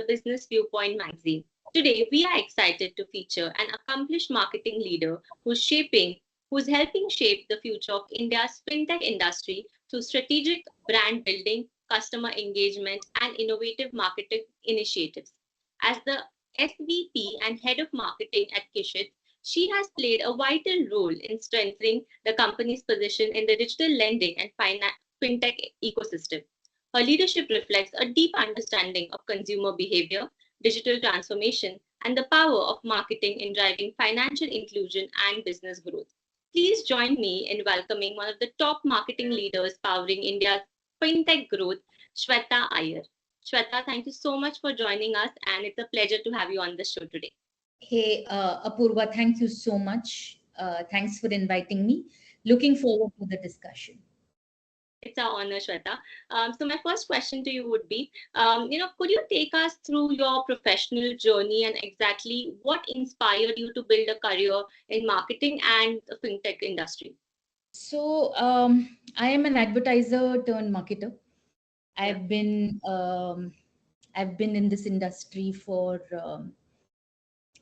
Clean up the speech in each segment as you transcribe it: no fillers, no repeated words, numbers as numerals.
Business Viewpoint magazine. Today, we are excited to feature an accomplished marketing leader who's helping shape the future of India's fintech industry through strategic brand building, customer engagement, and innovative marketing initiatives. As the SVP and Head of Marketing at Kissht, she has played a vital role in strengthening the company's position in the digital lending and fintech ecosystem. Her leadership reflects a deep understanding of consumer behavior, digital transformation, and the power of marketing in driving financial inclusion and business growth. Please join me in welcoming one of the top marketing leaders powering India's fintech growth, Shwetha Iyer. Shwetha, thank you so much for joining us, and it's a pleasure to have you on the show today. Hey, Apurva, thank you so much. Thanks for inviting me. Looking forward to the discussion. It's our honor, Shweta. So my first question to you would be, could you take us through your professional journey and exactly what inspired you to build a career in marketing and the fintech industry? So I am an advertiser turned marketer. I've been in this industry for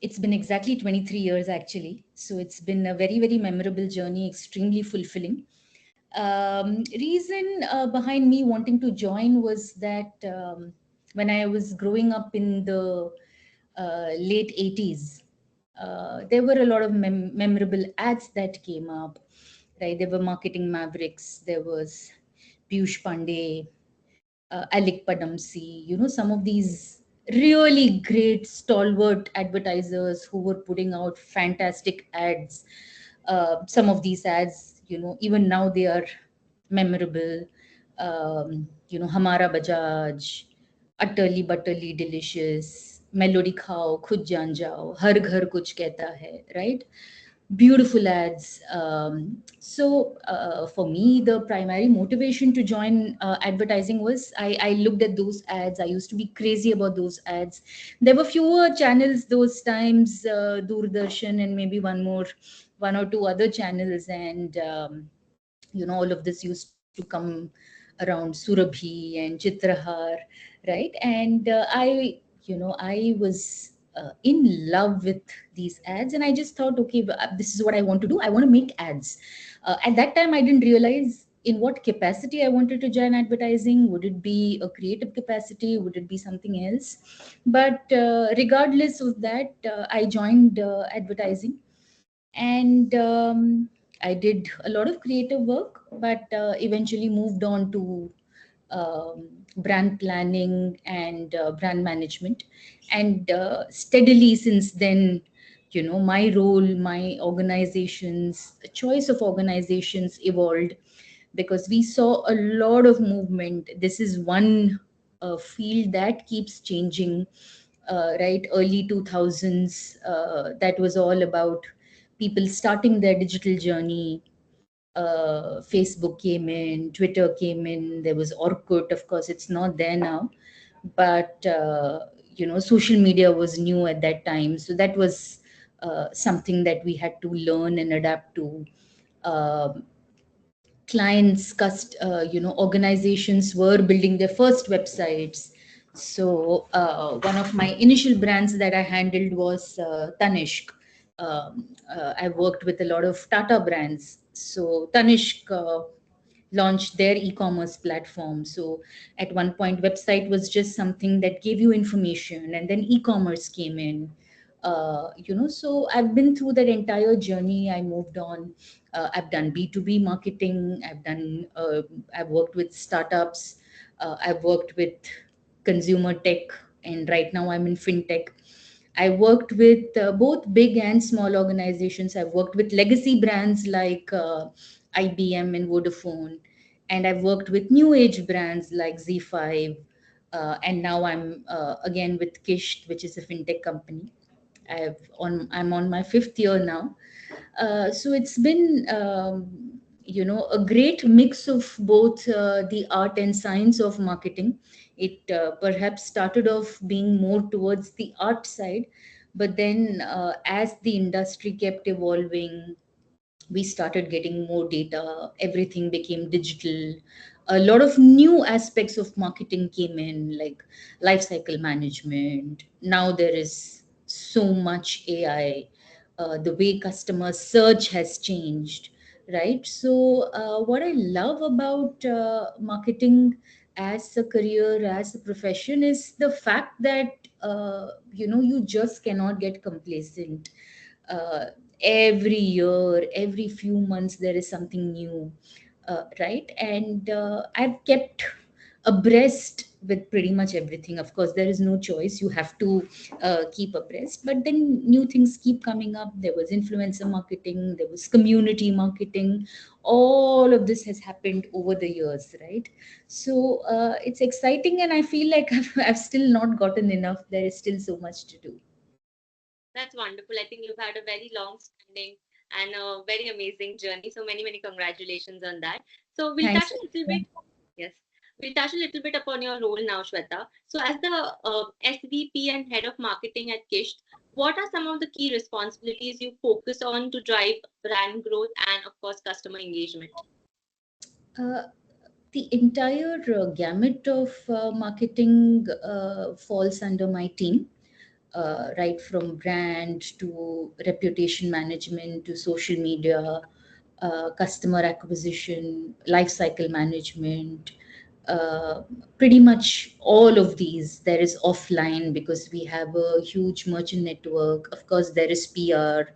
it's been exactly 23 years actually. So it's been a very, very memorable journey, extremely fulfilling. Reason behind me wanting to join was that when I was growing up in the late 80s, there were a lot of memorable ads that came up, right? There were marketing mavericks. There was Piyush Pandey, Alec Padamsi, some of these really great stalwart advertisers who were putting out fantastic ads. Some of these ads, even now they are memorable. Hamara Bajaj, Utterly Butterly Delicious, Melody Khao, Khud Jaan Jao, Har Ghar Kuch Kehta Hai, right? Beautiful ads. So for me, the primary motivation to join advertising was I looked at those ads. I used to be crazy about those ads. There were fewer channels those times, Doordarshan and maybe one or two other channels, and all of this used to come around Surabhi and Chitrahar, right? And I was in love with these ads, and I just thought, okay, this is what I want to do. I want to make ads. At that time, I didn't realize in what capacity I wanted to join advertising. Would it be a creative capacity? Would it be something else? But regardless of that, I joined advertising, and I did a lot of creative work, but eventually moved on to brand planning and brand management. And steadily since then, my role, my organizations, choice of organizations evolved because we saw a lot of movement. This is one field that keeps changing, right? Early 2000s, that was all about people starting their digital journey. Facebook came in, Twitter came in, there was Orkut, of course, it's not there now, but social media was new at that time. So that was something that we had to learn and adapt to. Uh, Clients, organizations were building their first websites. So one of my initial brands that I handled was Tanishq. I worked with a lot of Tata brands. So Tanishq launched their e-commerce platform. So at one point, website was just something that gave you information, and then e-commerce came in. So I've been through that entire journey. I moved on. I've done B2B marketing. I've worked with startups. I've worked with consumer tech, and right now I'm in fintech. I worked with both big and small organizations. I've worked with legacy brands like IBM and Vodafone, and I've worked with new age brands like Z5. And now I'm again with Kissht, which is a fintech company. I'm on my fifth year now. So it's been a great mix of both the art and science of marketing. It perhaps started off being more towards the art side, but then as the industry kept evolving, we started getting more data. Everything became digital. a lot of new aspects of marketing came in, like life cycle management. Now there is so much AI. The way customer search has changed, right? So, what I love about marketing as a career, as a profession, is the fact that you just cannot get complacent. uh, every year, every few months, there is something new, right? And I've kept abreast with pretty much everything. Of course, there is no choice, you have to keep abreast, but then new things keep coming up. There was influencer marketing, there was community marketing. All of this has happened over the years, right? So it's exciting, and I feel like I've still not gotten enough. There is still so much to do. That's wonderful. I think you've had a very long standing and a very amazing journey. So many congratulations on that. So we'll touch Thanks. a little bit. Yes. We'll touch a little bit upon your role now, Shweta. So as the SVP and Head of Marketing at Kissht, what are some of the key responsibilities you focus on to drive brand growth and, of course, customer engagement? Uh, the entire gamut of marketing falls under my team, right from brand to reputation management to social media, customer acquisition, life cycle management. Uh, Pretty much all of these. There is offline because we have a huge merchant network. Of course, there is PR.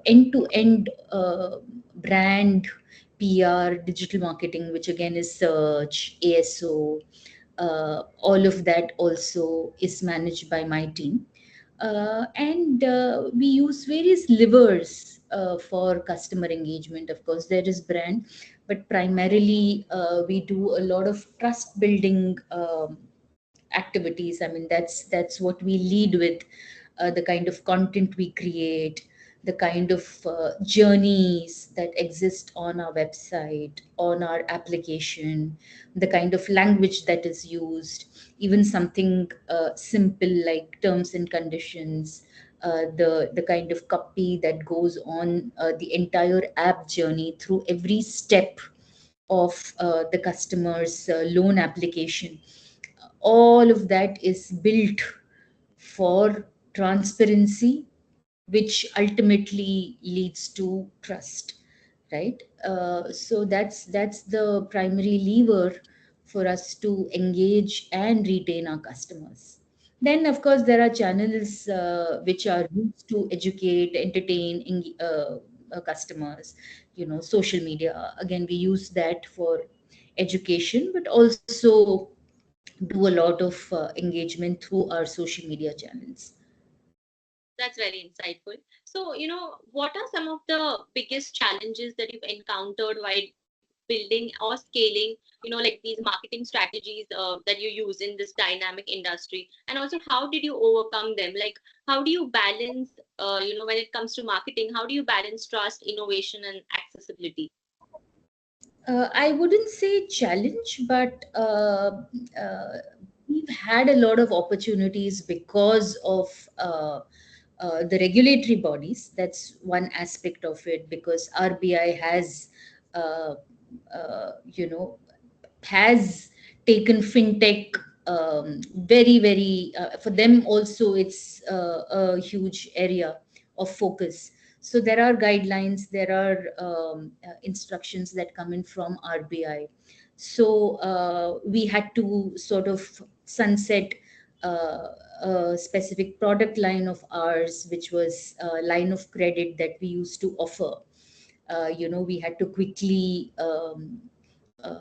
End to end brand, PR, digital marketing, which again is search, ASO, all of that also is managed by my team. And we use various levers for customer engagement. Of course, there is brand, but primarily we do a lot of trust building activities. I mean, that's what we lead with. The kind of content we create, the kind of journeys that exist on our website, on our application, the kind of language that is used, even something simple like terms and conditions, the kind of copy that goes on the entire app journey through every step of the customer's loan application. All of that is built for transparency, which ultimately leads to trust, right? So that's the primary lever for us to engage and retain our customers. Then, of course, there are channels which are used to educate, entertain customers. Social media. Again, we use that for education, but also do a lot of engagement through our social media channels. That's very insightful. So, what are some of the biggest challenges that you've encountered while building or scaling, like these marketing strategies that you use in this dynamic industry? And also, how did you overcome them? Like, how do you balance, when it comes to marketing, how do you balance trust, innovation, and accessibility? I wouldn't say challenge, but uh, we've had a lot of opportunities because of the regulatory bodies. That's one aspect of it, because RBI uh, you know, has taken fintech very, for them also. It's a huge area of focus. So there are guidelines, there are instructions that come in from RBI. So we had to sort of sunset a specific product line of ours, which was a line of credit that we used to offer. We had to quickly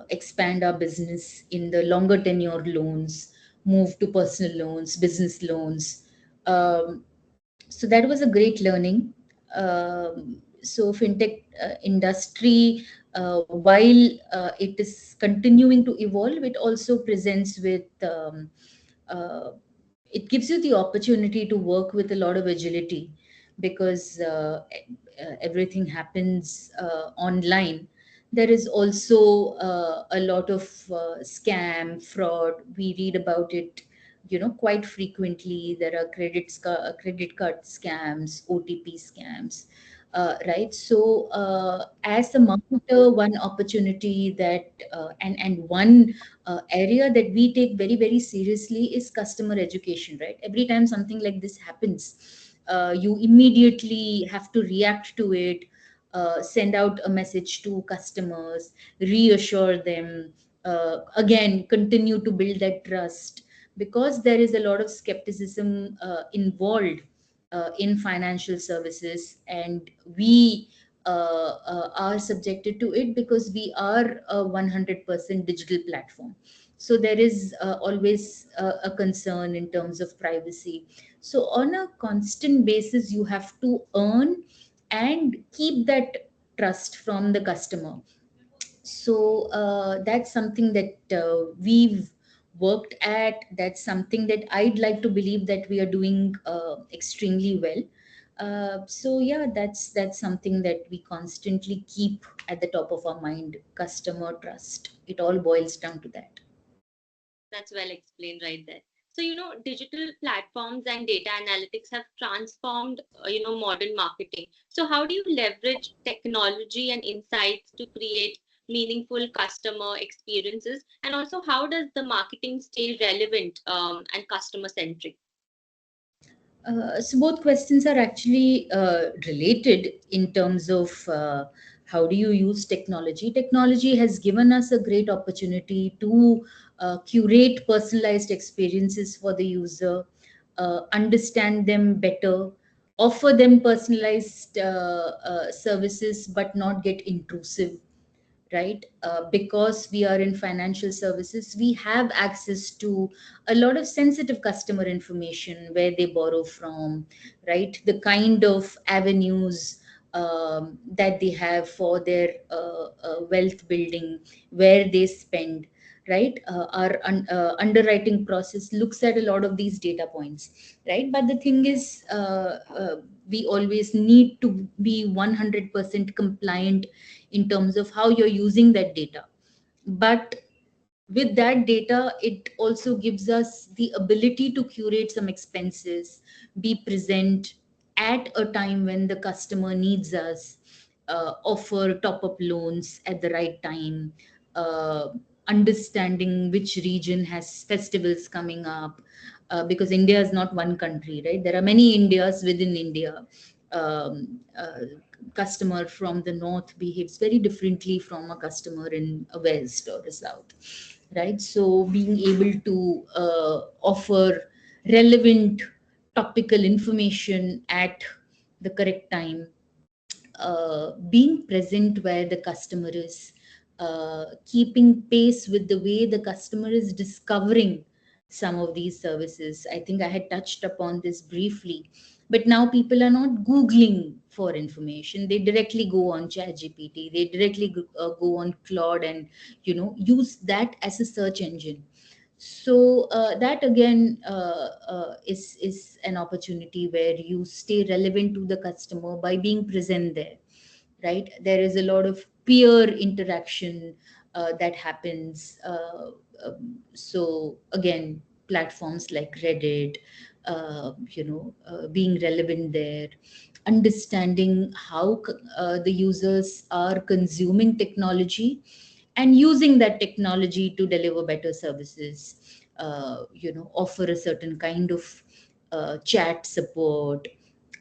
expand our business in the longer tenure loans, move to personal loans, business loans. So that was a great learning. So fintech industry, while it is continuing to evolve, it also presents with uh, it gives you the opportunity to work with a lot of agility, because everything happens online. There is also a lot of scam, fraud. We read about it, quite frequently. There are credit card scams, OTP scams. right? So, as a marketer, one opportunity that and one area that we take very very seriously is customer education, right? Every time something like this happens, you immediately have to react to it, send out a message to customers, reassure them, again continue to build that trust, because there is a lot of skepticism involved in financial services, and we are subjected to it because we are a 100% digital platform. So there is always a concern in terms of privacy. So on a constant basis you have to earn and keep that trust from the customer. So that's something that we've worked at. That's something that I'd like to believe that we are doing extremely well. So yeah, that's something that we constantly keep at the top of our mind. Customer trust, it all boils down to that. That's well explained right there. So, digital platforms and data analytics have transformed, modern marketing. So, how do you leverage technology and insights to create meaningful customer experiences? And also, how does the marketing stay relevant and customer centric? So both questions are actually related in terms of how do you use technology. Technology has given us a great opportunity to curate personalized experiences for the user, understand them better, offer them personalized services, but not get intrusive, right? Because we are in financial services, we have access to a lot of sensitive customer information, where they borrow from, right? The kind of avenues that they have for their wealth building, where they spend, right? Our underwriting process looks at a lot of these data points, right? But the thing is, we always need to be 100% compliant in terms of how you're using that data. But with that data, it also gives us the ability to curate some expenses, be present at a time when the customer needs us, offer top up loans at the right time, uh, understanding which region has festivals coming up, because India is not one country, right? There are many Indias within India. Customer from the north behaves very differently from a customer in a west or a south, right? So being able to offer relevant topical information at the correct time, being present where the customer is, keeping pace with the way the customer is discovering some of these services. I think I had touched upon this briefly, but now people are not Googling for information. They directly go on ChatGPT. They directly go on Claude and use that as a search engine. So that again is an opportunity where you stay relevant to the customer by being present there, right? There is a lot of peer interaction that happens. So again, platforms like Reddit, being relevant there, understanding how the users are consuming technology and using that technology to deliver better services, offer a certain kind of chat support,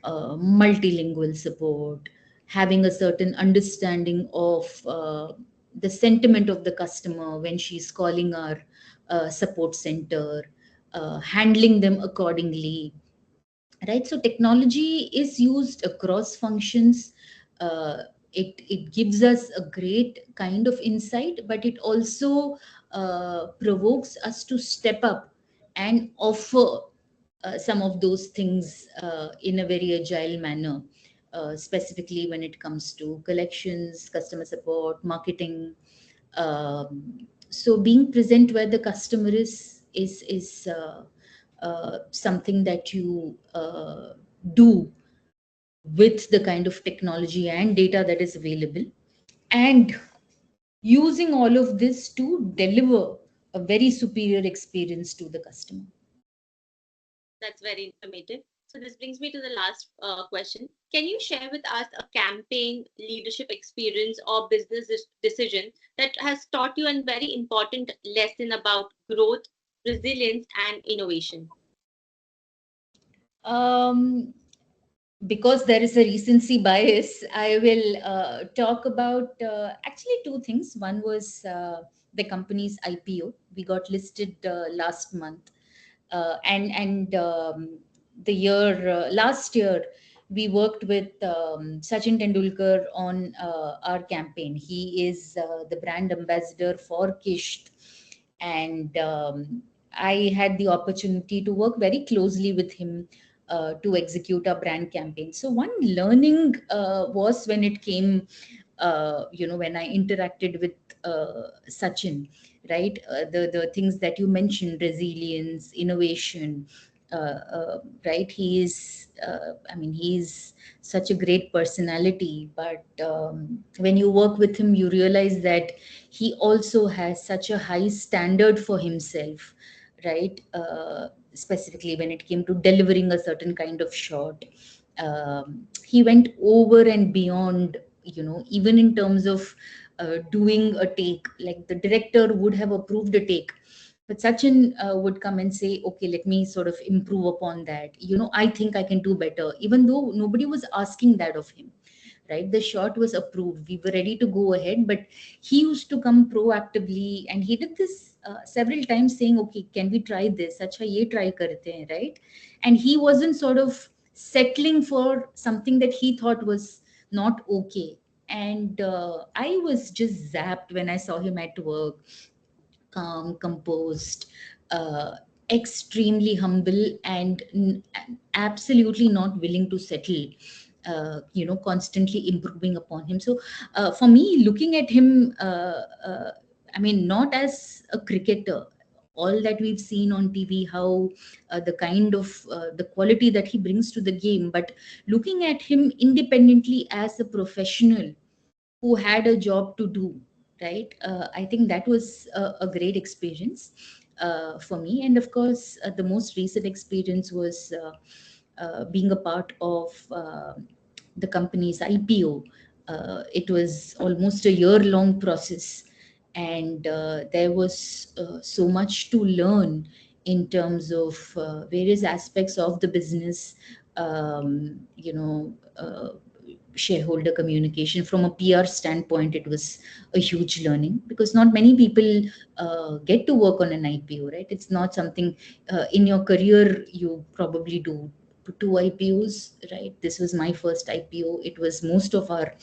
multilingual support, having a certain understanding of the sentiment of the customer when she's calling our support center, handling them accordingly, right? So technology is used across functions. It gives us a great kind of insight, but it also provokes us to step up and offer some of those things in a very agile manner, specifically when it comes to collections, customer support, marketing. So being present where the customer is something that you do with the kind of technology and data that is available, and using all of this to deliver a very superior experience to the customer. That's very informative. So this brings me to the last question. Can you share with us a campaign, leadership experience, or business decision that has taught you a very important lesson about growth, resilience, and innovation? Um, because there is a recency bias, I will talk about actually two things. One was the company's IPO. We got listed last month, and the year last year we worked with Sachin Tendulkar on our campaign. He is the brand ambassador for Kissht, and I had the opportunity to work very closely with him to execute our brand campaign. So one learning was when it came, when I interacted with Sachin, right? The things that you mentioned, resilience, innovation, right? He's such a great personality, but when you work with him, you realize that he also has such a high standard for himself, right? Specifically when it came to delivering a certain kind of shot. He went over and beyond, even in terms of doing a take. Like the director would have approved a take, but Sachin would come and say, okay, let me sort of improve upon that. I think I can do better, even though nobody was asking that of him, right? The shot was approved. We were ready to go ahead, but he used to come proactively, and he did this several times saying, okay, can we try this? Acha, ye try karte hain, right? And he wasn't sort of settling for something that he thought was not okay. And I was just zapped when I saw him at work, calm, composed, uh, extremely humble, and absolutely not willing to settle. Constantly improving upon him. So, for me, looking at him, not as a cricketer. All that we've seen on TV, how the kind of the quality that he brings to the game, but looking at him independently as a professional who had a job to do, right? I think that was a great experience for me. And of course, the most recent experience was being a part of the company's IPO. It was almost a year long process, and there was so much to learn in terms of various aspects of the business. Shareholder communication from a PR standpoint, it was a huge learning, because not many people get to work on an IPO, right? It's not something in your career you probably do two IPOs, right? This was my first IPO. It was most of our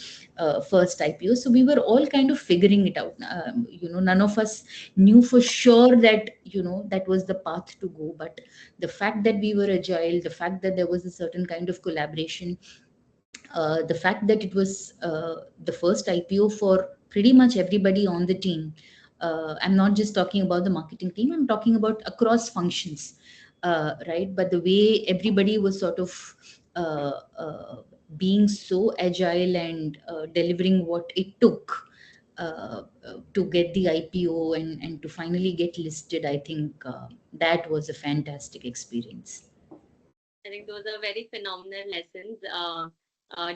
first IPO. So we were all kind of figuring it out. None of us knew for sure that, that was the path to go. But the fact that we were agile, the fact that there was a certain kind of collaboration, the fact that it was the first IPO for pretty much everybody on the team. I'm not just talking about the marketing team, I'm talking about across functions, right? But the way everybody was sort of being so agile and delivering what it took to get the IPO and to finally get listed, I think that was a fantastic experience. I think those are very phenomenal lessons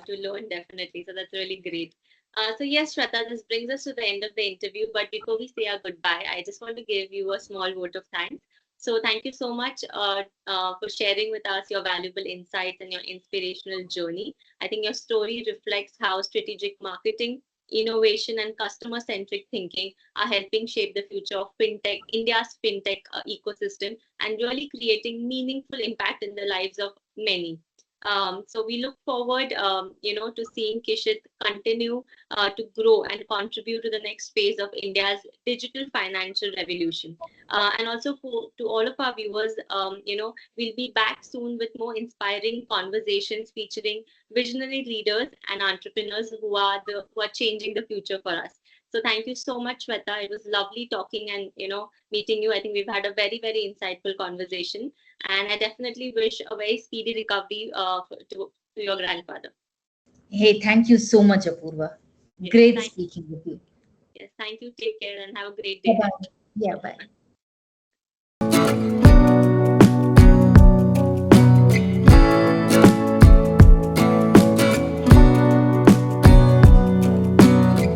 to learn, definitely. So that's really great. So yes, Shwetha, this brings us to the end of the interview. But before we say our goodbye, I just want to give you a small vote of thanks. So thank you so much for sharing with us your valuable insights and your inspirational journey. I think your story reflects how strategic marketing, innovation, and customer-centric thinking are helping shape the future of fintech, India's fintech ecosystem, and really creating meaningful impact in the lives of many. So we look forward, to seeing Kissht continue to grow and contribute to the next phase of India's digital financial revolution. And also to all of our viewers, we'll be back soon with more inspiring conversations featuring visionary leaders and entrepreneurs who are changing the future for us. So thank you so much, Shwetha. It was lovely talking and meeting you. I think we've had a very, very insightful conversation, and I definitely wish a very speedy recovery to your grandfather. Hey, thank you so much, Apurva. Yes, Great speaking with you. yes, thank you. Take care and have a great Bye day. bye. Yeah, bye.